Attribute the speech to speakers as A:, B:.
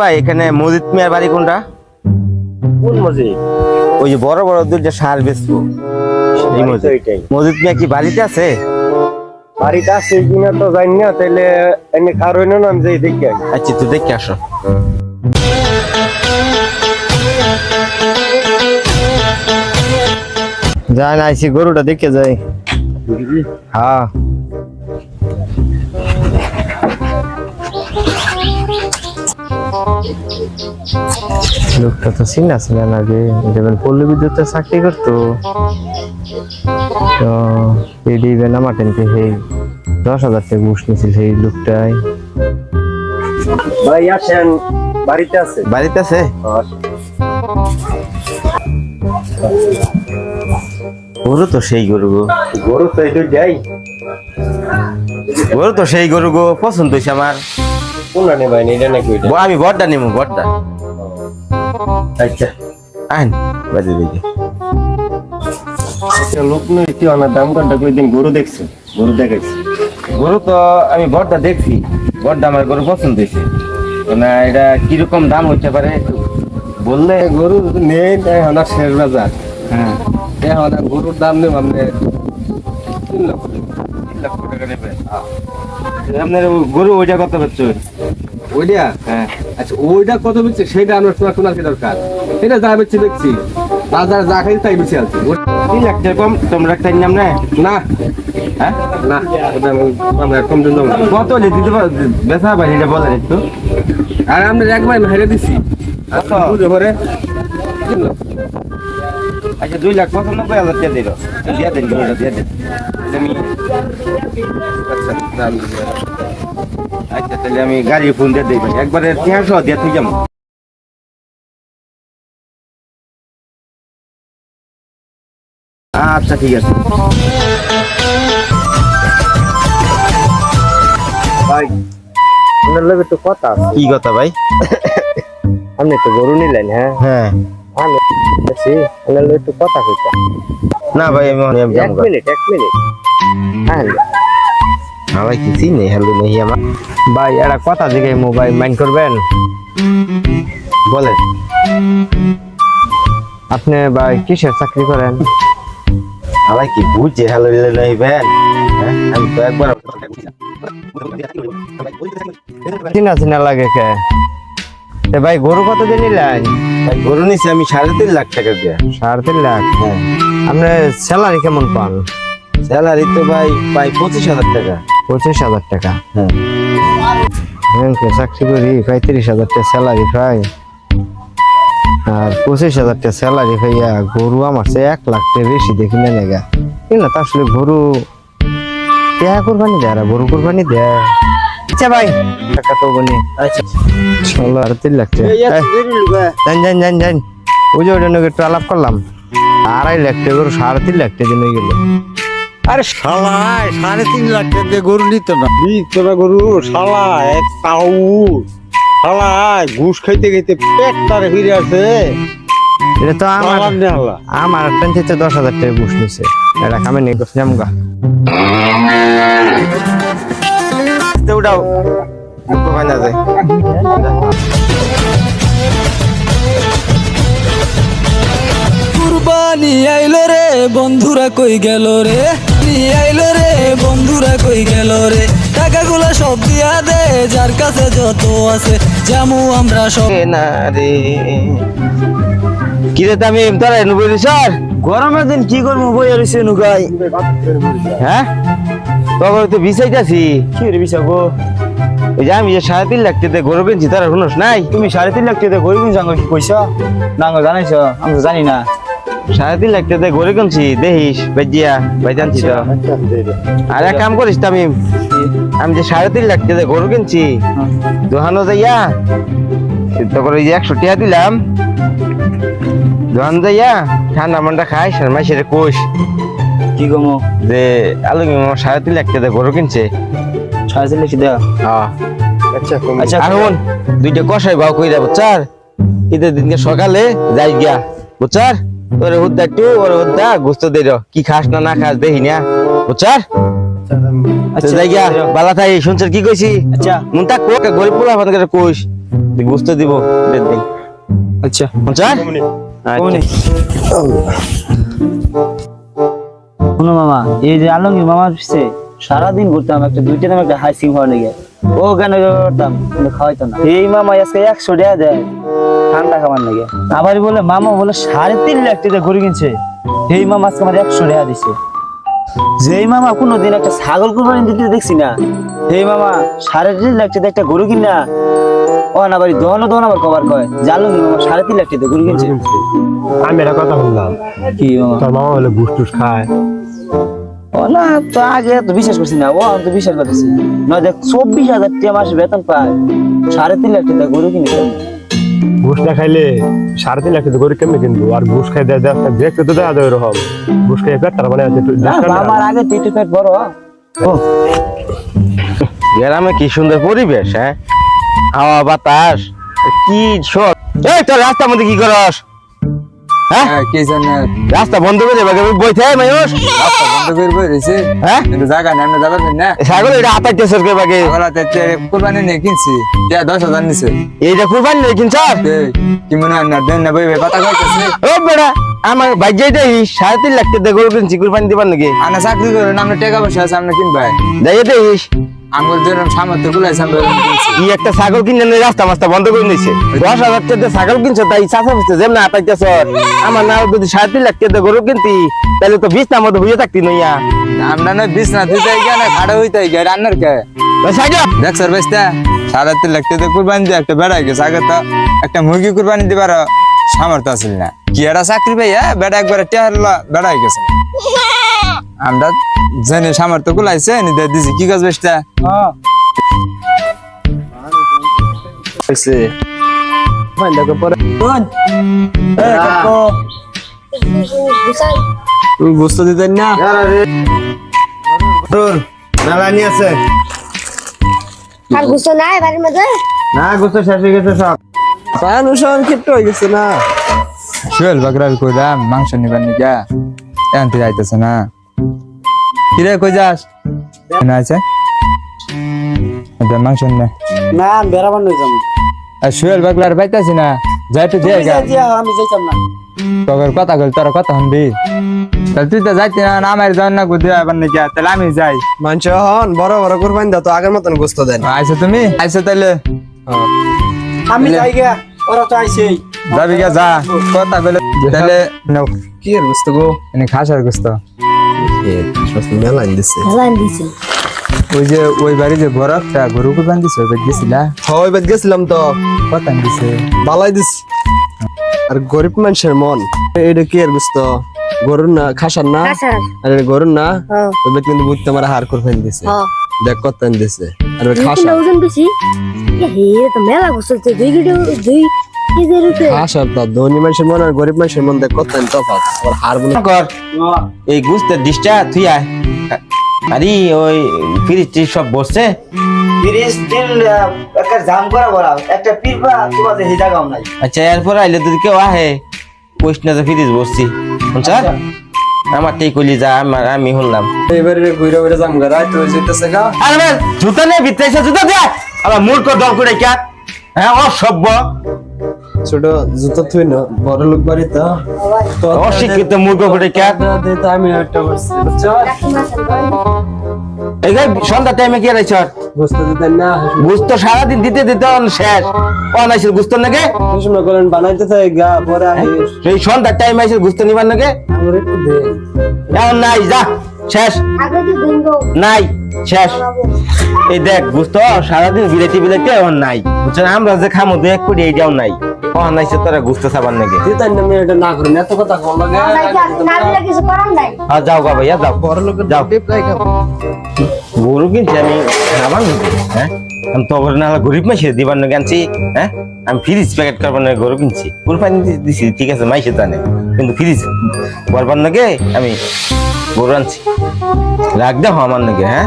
A: ভাই এখানে মজিদ মিয়ার বাড়ি কোনটা?
B: কোন মসজিদ?
A: ওই যে বড় বড় দুইটা সার বেচবো এই মসজিদ। মজিদ মিয়া কি বাড়িতে আছে?
B: বাড়িতে আছে কিনা তো জানি না, তাইলে এনে কারণ না আমি যাই দেখি।
A: আচ্ছা তুই দেখে আসো।
B: যাই না আইসি গরুটা দেখে যাই। হ্যাঁ লোকটা তো চিনা ছিলেন আগে, যেমন পল্লী বিদ্যুতের চাকরি করতো। তো এডি বেনা মাটেনকে সেই 10,000 টাকা ঘুষ নিয়েছিল সেই লোকটাই। ভাই আসেন, বাড়িতে আছে?
A: বাড়িতে আছে? গরু তো সেই গরু গো,
B: গরু তো এই যাই,
A: গরু তো সেই গরু গো, পছন্দ হয়েছে আমার।
B: কোনটা নেবেন, এটা নাকি ওইটা?
A: আমি বড়টা নেবো, বড়টা।
B: আচ্ছা
A: আইন বাজে বাজে
B: একটা লোক নয় কি অনার দাম কাটা কই দিন গরু দেখছে, গরু দেখাইছে।
A: গরু তো আমি বড়টা দেখছি, বড়টা আমার গরু পছন্দ হয়েছে না। এটা কিরকম দাম হইতে পারে একটু বললে?
B: গরু নেই অনার শেষ বাজার।
A: হ্যাঁ
B: এখন গরুর দাম নেব আপনি
A: 3 লাখ টাকা নেবেন। আপনার গরু ওইটা কত পাচ্ছে?
B: ওইটা?
A: হ্যাঁ
B: আচ্ছা ওইটা কত বেচছে সেটা আমরা শোনার কি দরকার? এটা যা বেচছে দেখছি, বাজার যা খাই তাই বেশি আছে।
A: 3 লাখ টাকা কম তোমরা একটা নাম না?
B: না
A: হ্যাঁ
B: না, ওটা আমরা কম দিন দেবো না।
A: কত হলে দিতে পারো? বেচা ভাই এটা বলেন একটু।
B: আর আমরা একবার হেরে দিছি,
A: কত?
B: বুঝে পরে
A: আচ্ছা 2,95,000 টাকা দিল, দিয়ে দেন গরুটা দিয়ে দেন। আমি আচ্ছা তাহলে আমি গাড়ি ফোন দিয়ে দিই ভাই, একবারে 300 দিয়ে তুই যাবো। আচ্ছা ঠিক আছে
B: ভাই। আপনার লোক একটু কথা আছে।
A: কি কথা ভাই?
B: আপনি তো গরু নিলেন? হ্যাঁ
A: হ্যাঁ
B: আমি আছি, আপনার লোক একটু কথা কইতা।
A: না ভাই আমি
B: এক মিনিট হ্যাঁ
A: ভাই কি চিনি হ্যালো নেই আমার
B: ভাই, একটা কথা জিজ্ঞাসা মোবাইল মাইন্ড করবেন?
A: বলেন।
B: আপনি ভাই কিসের চাকরি করেন?
A: ভাই কি বুঝছে হ্যালো নেইবেন? আমি তো একবার
B: চিনা চিনা লাগে কে? ভাই গরু কত দিয়ে নিলেন?
A: ভাই গরু নিছি আমি 3.5 লাখ টাকা দিয়ে।
B: 3.5 লাখ?
A: হ্যাঁ
B: আপনার স্যালারি কেমন পান?
A: স্যালারি তো ভাই পাই 25,000 টাকা।
B: 25,000 টাকা?
A: হ্যাঁ
B: ব্যাংকে চাকরি করি, 35,000 টাকা স্যালারি পাই। আর 25,000 টাকা স্যালারি পাইয়া গরু আমার চেয়ে 1 লাখ টাকা বেশি দেখি না নেগা। না তা আসলে গরু টেহা কোরবানি দেয়, আর গরু কোরবানি দেয়। আচ্ছা ভাই টাকা তো বনি।
A: আচ্ছা
B: 3 লাখ টাকা। যান যান যান যান, ওই যে ওটা নাকি একটু আলাপ করলাম। 2.5 লাখ টাকা গরু 3.5 লাখ টাকা দিয়ে গেল।
C: আরে শালা 3.5 লাখ টাকা দিয়ে গরু নিত না, গরু শালা এক পাউ শালা ঘুষ খাইতে খাইতে পেট তার ফিরে আছে।
B: এটা তো আমার
C: শালা
B: আমার টেনতে 10,000 টাকা ঘুষ নিছে। এটা কামে নেই জামগা।
A: তো উঠাও কোথায় না যায়।
D: কুরবানি আইলো রে বন্ধুরা কই গেল রে, আইলো রে বন্ধুরা কই গেল রে, টাকাগুলা সব দিয়া দে যার কাছে যত আছে, জামু আমরা সব।
A: না রে কি রে তুমি তোরা এনু বলি স্যার
B: গরমের দিন কি করবো বই রইছে নুগাই।
A: হ্যাঁ তখন তো বিছাইতাছি।
B: কি রে বিছাবো?
A: ওই যে আমি যে 3.5 লাখ টাকা গরু কিনছি তারা শুনোস নাই?
B: তুমি 3.5 লাখ টাকা গরু কিনছ কি কইছ? না গো জানাইছ, আমি তো জানি না।
A: 3.5 লাখ টাকা গরু কিনছি, দেখিস বেজিয়া ভাই জানছি তো। আর এক কাম করিস আমি আমি যে 3.5 লাখ টাকা গরু কিনছি দোহানো যাইয়া তখন ওই যে 100 টাকা দিলাম, দোহান যাইয়া ঠান্ডা মান্ডা খাইস আর মাইসের কোষ
B: কি গমো
A: যে আলু 3.5 লাখ টাকা গরু কিনছে।
B: 3.5 লাখ দেয়া?
A: হ্যাঁ
B: আচ্ছা
A: আচ্ছা আর শোন, 2টা কষাই ভাও কইরা বুঝছার, ঈদের দিনকে সকালে যাই গিয়া বুঝছার, তোরে হুদ্দা একটু ওরে হুদ্দা গুস্ত দে কি খাস না না খাস দেখি না বুঝছার। আচ্ছা যাই গিয়া বালা থাই শুনছার কি কইছি?
B: আচ্ছা
A: মুন তা কোক গরিব পোলা ফান করে কইস গোস্ত দিব দেন দিন
B: আচ্ছা
A: আচ্ছা
E: শোনো মামা, এই যে আলমগীর মামার পিছে সারাদিন ঘুরতাম একটা দুইটা নামে একটা হাই সিং হওয়ার লেগে। ও কেন করতাম কিন্তু খাওয়াইতো না। এই মামা আজকে 100 টাকা দেয় ঠান্ডা খাবার লেগে। আবার বলে মামা বলে 3.5 লাখ টাকা গরু কিনছে। এই মামা আজকে আমার 100 টাকা দিছে। যেই মামা কোনোদিন একটা ছাগল কুরবানি দিতে দেখছি না, এই মামা 3.5 লাখ টাকা একটা গরু কিনা ও না বাড়ি দোকানো আবার কভার কয় জানো মামা 3.5 লাখ টাকা গরু কিনছে।
C: আমি একটা কথা বললাম,
E: কি মামা
C: তোর মামা হলে ঘুষ টুস খায়।
E: ও না তো আগে তো বিশ্বাস করছি না, ও আমি তো বিশ্বাস করতেছি না। দেখ 24,000 টাকা মাসে বেতন পায়, 3.5 লাখ টাকা গরু কিনে ফেলে।
C: ঘুষ না খাইলে 3.5 লাখ টাকা করে কেমনে কিনবো? আর ঘুষ খাই দেখতে তো দেখা যায় ওরকম। ঘুষ খাই পেটটা মানে
E: না আমার আগে পেটে পেট বড়। ও
A: গ্রামে কি সুন্দর পরিবেশ, হ্যাঁ, হাওয়া বাতাস কি সব। এই তোর রাস্তার মধ্যে কি করস? হ্যাঁ
F: কি জানে
A: রাস্তা বন্ধ করে বাকি বইতে মানুষ,
F: বন্ধ করে বইছে
A: হ্যাঁ
F: কিন্তু জায়গা না, আমরা যাবেন না।
A: ছাগল এটা আতাইতে সরকে বাকি
F: আগলাতে কুরবানি নিয়ে কিনছি, 10,000 নিছে।
A: এইটা কুরবানি নেই কিনছ
F: কি মনে হয় না দেন না বই পাতা খাইতেছে।
A: ও বেড়া আমার ভাই যেটা 3.5 লাখ টাকা গরু কিনছি কুরবানি দিবার নাকি?
F: আমরা চাকরি করেন, আমরা টাকা পয়সা আছে, আমরা কিনবাই
A: যাই দেখিস
F: আমার জন্য সামর্থ্য গুলাইছে আমরা কিনছি।
A: কি একটা ছাগল কিনে নিয়ে রাস্তা মাস্তা বন্ধ করে নিয়েছে। 10,000 টাকা ছাগল কিনছো তাই চাষা বুঝতে যেমন আতাইতেছ। আমার না যদি 3.5 লাখ টাকা গরু কিনতি তাহলে তো 20 নার মধ্যে বুঝে থাকতি নইয়া।
F: আমরা নয় বিছনা দিতে গিয়ে না খাড়া হইতে গিয়ে রান্নার কে
A: সাইডা
F: দেখ স্যার বেস্তা 3.5 লাখ টাকা কুরবানি দিয়ে একটা বেড়া গেছে। আগে তো একটা মুরগি কুরবানি দিবার সামর্থ্য আছিল না। কি একটা চাকরি ভাইয়া বেড়া একবারে টেহারলা বেড়া গেছে। আমরা জেনে সামর্থ্য গুলাইছে নিতে দিছি। কি কাজ বেস্তা
B: গোস্ত দিতেন না তোর মেলা নিয়ে আছে
G: আর গুছো নাই বাড়ির মধ্যে
B: না গোস্ত শেষ হয়ে গেছে সব পানুষণ ক্ষেত্র হয়ে গেছে না
F: শুয়েল বাগরাল কইলাম মাংস নিবার নিকা এনতে যাইতেছে না। কিরে কই যাস না আছে মাংস নে
E: না বেড়াবার নই যাবো।
F: আর শুয়েল বাগলার পাইতাছি না যাইতে জায়গা
E: আমি যাইতাম না।
F: তোর কথা কইল তোর কথা শুনবি। তাহলে তুই তো যাইতি না আমার যান না গুদে আবার নাকি তাহলে আমি যাই।
B: মানুষ হন বড় বড় কোরবানি দাও তো আগের মতন গোস্ত দেন
F: আইছো তুমি আইছো তাইলে
E: আমি যাই গিয়া, ওরা তো আইছেই।
F: যাবি গা যা কথা কইলে তাহলে নাও
B: কি এর গোস্ত গো
F: এনে খাসার গোস্ত
B: মেলা দিছে
G: জান দিছি
F: ওই যে ওই বাড়ি যে বড় একটা গরু কুরবান দিছে ওই বাড়ি গেছিলা
B: হয় বাদ গেছিলাম তো
F: কথা দিছে
B: বালাই দিস আর গরিব মানুষের মন এটা কি এর গোস্ত গরুর না খাসার না
G: কাসার
B: আর গরুর না
G: হ্যাঁ
B: ওই বাদ কিন্তু বুঝতে আমার হার করে ফেল দিছে
G: হ্যাঁ
B: দেখ কত দিছে আর ওই
G: কিন্তু
B: খাসা
G: ওজন বেশি হে তো মেলা গুছো তো 2 কিলো 2 কেজি রুপে
B: খাসার তো ধনী মানুষের মন আর গরিব মানুষের মন দেখ কত তফাৎ আর হার বলে
A: কর এই গুস্তের ডিশটা তুই আয়। আরে ওই ফ্রিজ সব বসছে।
E: ফ্রিজ দিল একটা জাম করা বড় একটা পিরবা তোমাদের হিদা গাও নাই।
A: আচ্ছা এরপর আইলে যদি কেউ আহে কোশ্চেন যে ফ্রিজ বসছি শুনছ আমার টেক কইলি যা আমি শুনলাম।
B: এবারে ঘুরে ঘুরে জাম গা রাত হয়ে যেতেছে গা
A: আরে ভাই জুতা নিয়ে ভিতরে জুতা দে আবার মূর্খ দল করে কে হ্যাঁ অসভ্য
B: ছোট জুতো থুই না বড় লোক বাড়ি তো
A: অশিক্ষিত মূর্খ করে কে।
B: তো আমি একটা করছি বুঝছো
A: এই যে সন্ধ্যা টাইমে কি রাইছ
B: গোস্ত দিতেন না
A: গুস্ত সারাদিন দিতে দিতে শেষ অনাইছিল গুস্ত নাকি
B: শুনে করেন বানাইতে থাকে গা পরে
A: সেই সন্ধ্যার টাইম আইছিল গুস্ত নিবার নাকি
B: আমার একটু দে
A: এখন নাই যা শেষ
G: আগে তো দিন গো
A: নাই শেষ। এই দেখ বুঝতো সারাদিন বিলাইতে এখন নাই বুঝছো আমরা যে খামো 2 কোটি এইটাও নাই কখন নাইছে তোরা গুস্ত খাবার নাকি
B: দিতেন না এটা না করেন এত কথা কম লাগে
G: না কিছু করার নাই
A: আর যাও গা ভাইয়া যাও
B: বড় লোকের
A: যাও
B: টিপলাই খাবো
A: গরু কিনছি আমি খাবার নাকি হ্যাঁ আমি তো না গরিব মাইসে দিবার নাকি আনছি হ্যাঁ আমি ফ্রিজ প্যাকেট করবার নাকি গরু কিনছি কুরবানি দিছি ঠিক আছে মাইসে জানে কিন্তু ফ্রিজ করবার নাকি আমি গরু আনছি রাখ দেখো আমার নাকি হ্যাঁ